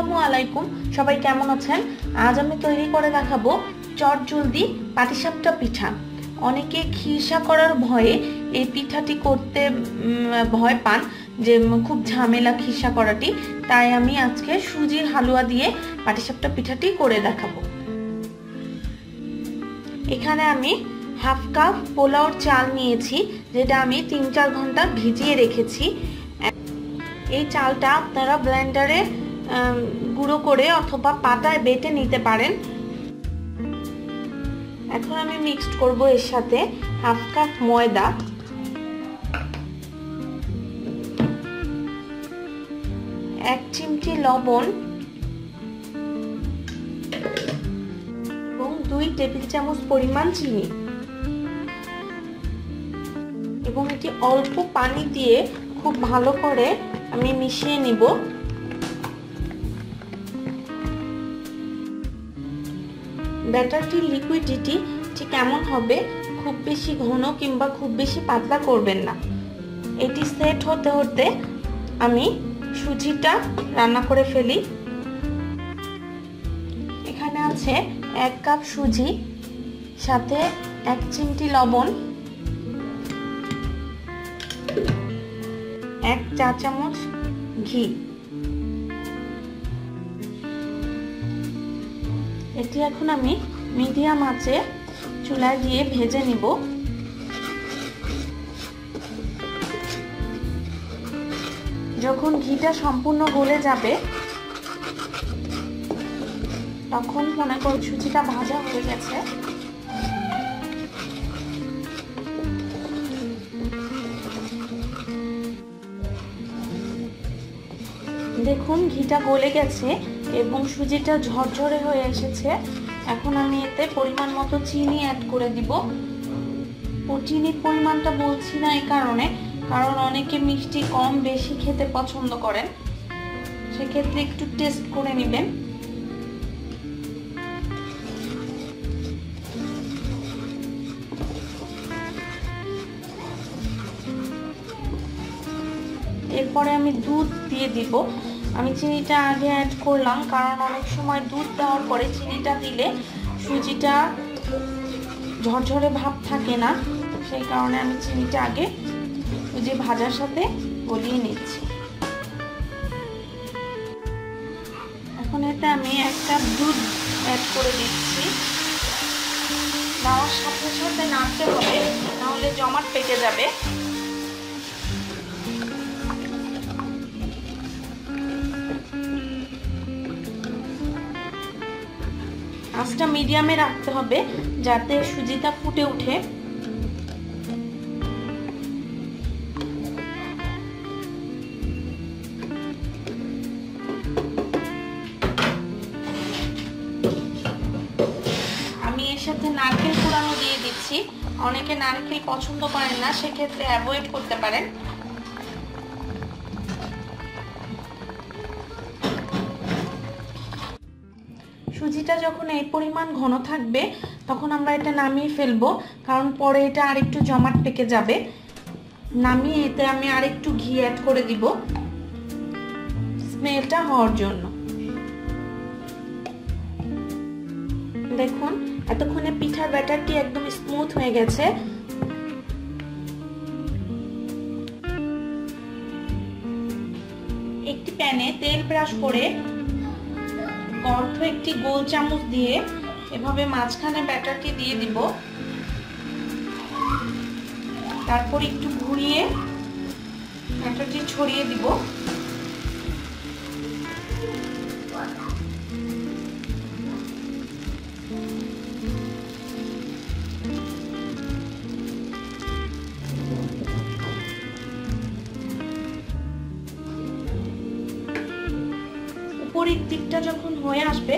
আসসালামু আলাইকুম, সবাই কেমন আছেন? আজ আমি তৈরি করে দেখাবো চটজলদি পাটিসাপটা পিঠা। অনেকে খিরসা করার ভয়ে এই পিঠাটি করতে ভয় পান, যে খুব ঝামেলা খিরসা করাটি। তাই আমি আজকে সুজির হালুয়া দিয়ে পাটিসাপটা পিঠাটি করে দেখাবো। এখানে আমি হাফ কাপ পোলাওর চাল নিয়েছি, যেটা আমি 3-4 ঘন্টা ভিজিয়ে রেখেছি। এই চালটা আপনারা ব্লেন্ডারে গুঁড়ো করে অথবা পাটায় বেটে নিতে পারেন। এখন আমি মিক্সড করব এর সাথে হাফ কাপ ময়দা, 1 চিমটি লবণ এবং 2 টেবিল চামচ পরিমাণ চিনি, এবং এটি অল্প পানি দিয়ে খুব ভালো করে আমি মিশিয়ে নিব। ব্যাটারটির লিকুইডিটি ঠিক কেমন হবে, খুব বেশি ঘন কিংবা খুব বেশি পাতলা করবেন না। এটি সেট হতে হতে আমি সুজিটা রান্না করে ফেলি। এখানে আছে 1 কাপ সুজি, সাথে 1 চিমটি লবণ, 1 চা চামচ ঘি। এটি এখন আমি মিডিয়াম আঁচে চুলায় দিয়ে ভেজে নিব। যখন ঘিটা সম্পূর্ণ গলে যাবে তখন মনে করুন সুজিটা ভাজা হয়ে গেছে। দেখুন ঘিটা গলে গেছে এবং সুজিটা ঝরঝরে হয়ে এসেছে। এখন আমি এতে পরিমাণ মতো চিনি অ্যাড করে দিব। চিনির পরিমাণটা বলছি না এই কারণে, কারণ অনেকে মিষ্টি কম বেশি খেতে পছন্দ করেন, সেক্ষেত্রে একটু টেস্ট করে নেবেন। এরপরে আমি দুধ দিয়ে দিব। আমি চিনিটা আগে অ্যাড করলাম, কারণ অনেক সময় দুধ দেওয়ার পরে চিনিটা দিলে সুজিটা ঝরঝরে ভাব থাকে না, সেই কারণে আমি চিনিটা আগে সুজি ভাজার সাথে গলিয়ে নিচ্ছি। এখন এতে আমি 1 কাপ দুধ অ্যাড করে দিচ্ছি। দেওয়ার সাথে সাথে নাড়তে হবে, নাহলে জমাট পেকে যাবে। আঁচটা মিডিয়ামে রাখতে হবে যাতে সুজিটা ফুটে ওঠে। আমি এর সাথে নারকেল কুড়ানো দিয়ে দিচ্ছি। অনেকে নারকেল পছন্দ করেন না, সেক্ষেত্রে অ্যাভয়েড করতে পারেন। সুজিটা যখন এই পরিমাণ ঘন থাকবে তখন আমরা এটা নামিয়ে ফেলবো, কারণ পরে এটা আরেকটু জমাট পেকে যাবে। নামিয়ে এতে আমি আরেকটু ঘি অ্যাড করে দিব স্মেলটা হওয়ার জন্য। দেখুন এতক্ষণে পিঠার ব্যাটারটি একদম স্মুথ হয়ে গেছে। একটি প্যানে তেল ব্রাশ করে অর্ধ একটি গোল চামচ দিয়ে এভাবে মাঝখানে ব্যাটারটি দিয়ে দিব। তারপর একটু ঘুরিয়ে ব্যাটারটি ছড়িয়ে দিব। উপরের দিকটা যখন হয়ে আসবে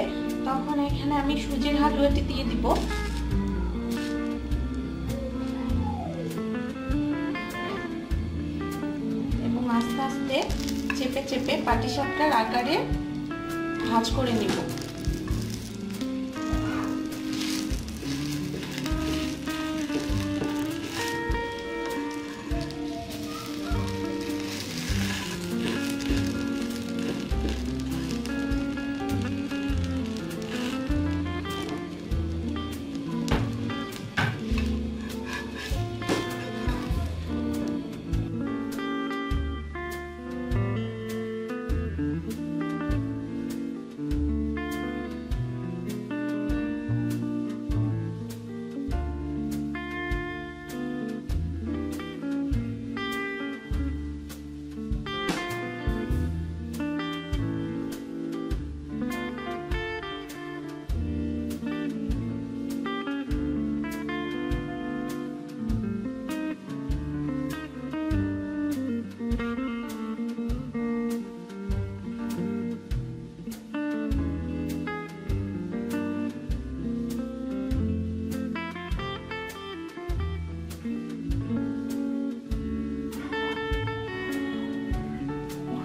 তখন এখানে আমি সুজির হালুয়াটি দিয়ে দিব। এবং আস্তে আস্তে চেপে চেপে পাটিসাপটার আকারে ভাঁজ করে নিব।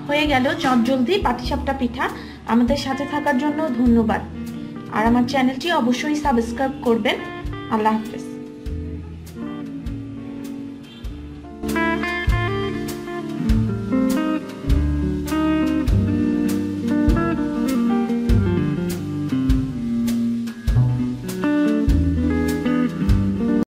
হয়ে গেল চটজলদি পাটিসাপটা পিঠা। আমাদের সাথে থাকার জন্য ধন্যবাদ। আর আমার চ্যানেলটি অবশ্যই সাবস্ক্রাইব করবেন। আল্লাহ হাফেজ।